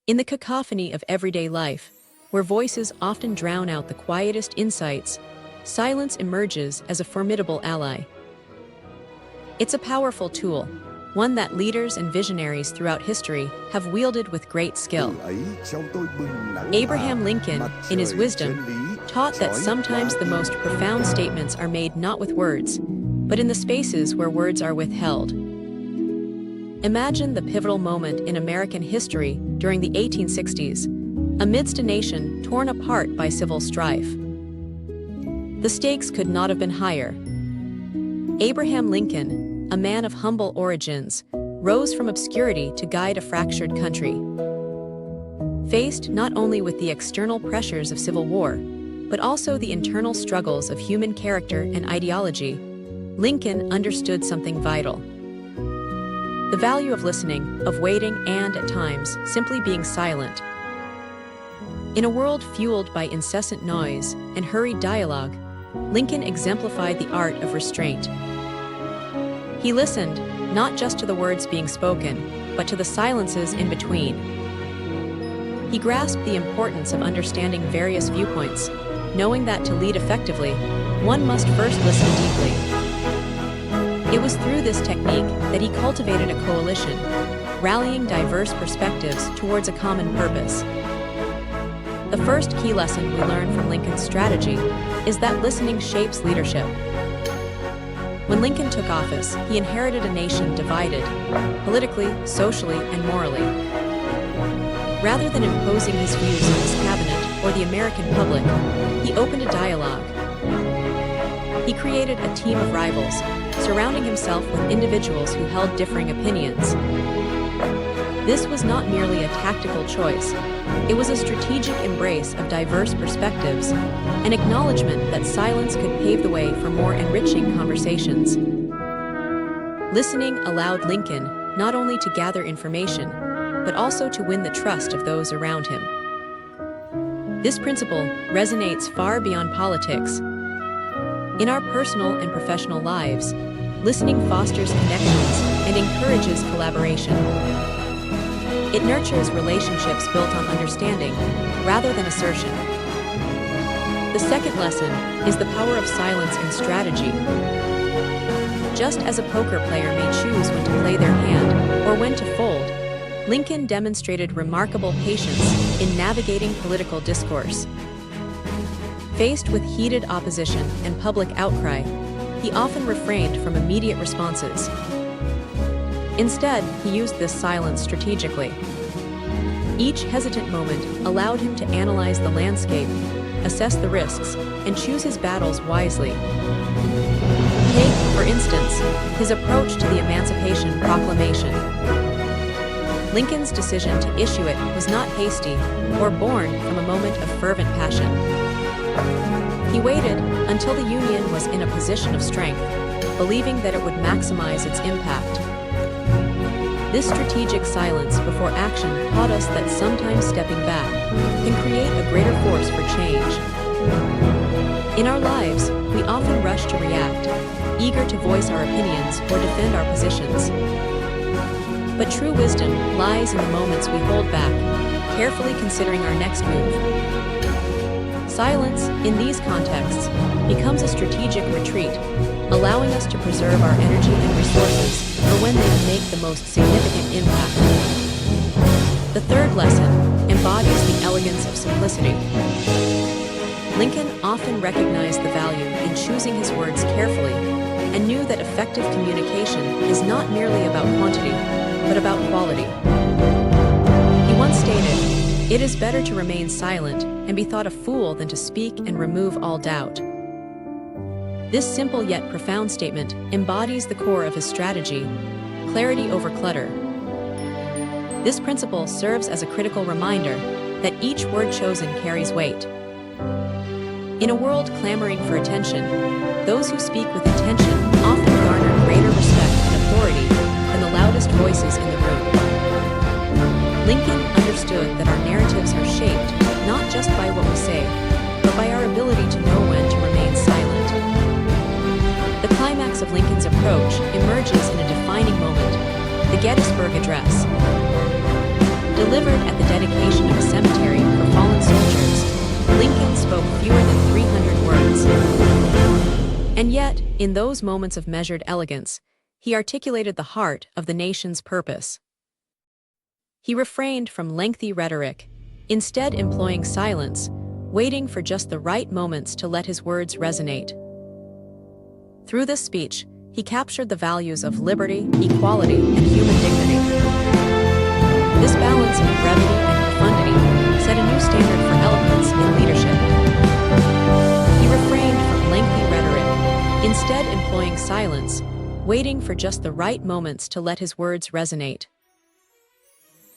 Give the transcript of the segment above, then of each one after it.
In the cacophony of everyday life, where voices often drown out the quietest insights, silence emerges as a formidable ally. It's a powerful tool, one that leaders and visionaries throughout history have wielded with great skill. Abraham Lincoln, in his wisdom, taught that sometimes the most profound statements are made not with words, but in the spaces where words are withheld. Imagine the pivotal moment in American history during the 1860s, amidst a nation torn apart by civil strife. The stakes could not have been higher. Abraham Lincoln, a man of humble origins, rose from obscurity to guide a fractured country. Faced not only with the external pressures of civil war, but also the internal struggles of human character and ideology, Lincoln understood something vital: the value of listening, of waiting, and, at times, simply being silent. In a world fueled by incessant noise and hurried dialogue, Lincoln exemplified the art of restraint. He listened, not just to the words being spoken, but to the silences in between. He grasped the importance of understanding various viewpoints, knowing that to lead effectively, one must first listen deeply. It was through this technique that he cultivated a coalition, rallying diverse perspectives towards a common purpose. The first key lesson we learn from Lincoln's strategy is that listening shapes leadership. When Lincoln took office, he inherited a nation divided, politically, socially, and morally. Rather than imposing his views on his cabinet or the American public, he opened a dialogue. He created a team of rivals, surrounding himself with individuals who held differing opinions. This was not merely a tactical choice, it was a strategic embrace of diverse perspectives, an acknowledgement that silence could pave the way for more enriching conversations. Listening allowed Lincoln not only to gather information, but also to win the trust of those around him. This principle resonates far beyond politics. In our personal and professional lives, listening fosters connections and encourages collaboration. It nurtures relationships built on understanding, rather than assertion. The second lesson is the power of silence in strategy. Just as a poker player may choose when to play their hand or when to fold, Lincoln demonstrated remarkable patience in navigating political discourse. Faced with heated opposition and public outcry, he often refrained from immediate responses. Instead, he used this silence strategically. Each hesitant moment allowed him to analyze the landscape, assess the risks, and choose his battles wisely. Take, for instance, his approach to the Emancipation Proclamation. Lincoln's decision to issue it was not hasty or born from a moment of fervent passion. He waited until the Union was in a position of strength, believing that it would maximize its impact. This strategic silence before action taught us that sometimes stepping back can create a greater force for change. In our lives, we often rush to react, eager to voice our opinions or defend our positions. But true wisdom lies in the moments we hold back, carefully considering our next move. Silence, in these contexts, becomes a strategic retreat, allowing us to preserve our energy and resources for when they can make the most significant impact. The third lesson embodies the elegance of simplicity. Lincoln often recognized the value in choosing his words carefully and knew that effective communication is not merely about quantity, but about quality. He once stated, "It is better to remain silent and be thought a fool than to speak and remove all doubt." This simple yet profound statement embodies the core of his strategy: clarity over clutter. This principle serves as a critical reminder that each word chosen carries weight. In a world clamoring for attention, those who speak with intention often garner greater respect and authority than the loudest voices in the room. Lincoln understood that our narratives are shaped not just by what we say, but by our ability to know when to remain silent. The climax of Lincoln's approach emerges in a defining moment: the Gettysburg Address. Delivered at the dedication of a cemetery for fallen soldiers, Lincoln spoke fewer than 300 words. And yet, in those moments of measured elegance, he articulated the heart of the nation's purpose. He refrained from lengthy rhetoric, instead employing silence, waiting for just the right moments to let his words resonate. Through this speech, he captured the values of liberty, equality, and human dignity. This balance of brevity and profundity set a new standard for eloquence in leadership. He refrained from lengthy rhetoric, instead employing silence, waiting for just the right moments to let his words resonate.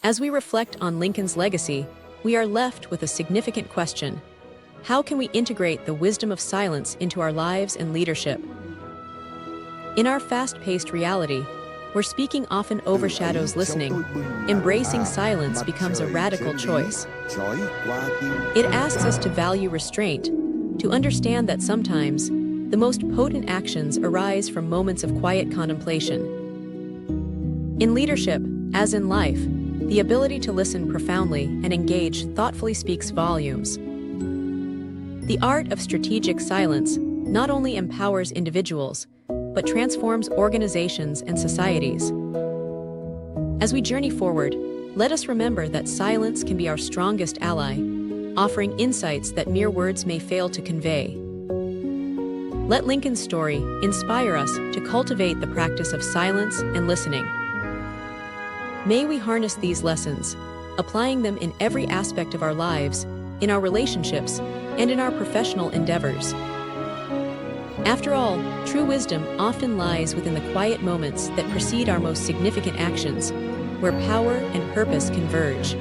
As we reflect on Lincoln's legacy, we are left with a significant question. How can we integrate the wisdom of silence into our lives and leadership? In our fast-paced reality, where speaking often overshadows listening, embracing silence becomes a radical choice. It asks us to value restraint, to understand that sometimes the most potent actions arise from moments of quiet contemplation. In leadership, as in life, the ability to listen profoundly and engage thoughtfully speaks volumes. The art of strategic silence not only empowers individuals, but transforms organizations and societies. As we journey forward, let us remember that silence can be our strongest ally, offering insights that mere words may fail to convey. Let Lincoln's story inspire us to cultivate the practice of silence and listening. May we harness these lessons, applying them in every aspect of our lives, in our relationships, and in our professional endeavors. After all, true wisdom often lies within the quiet moments that precede our most significant actions, where power and purpose converge.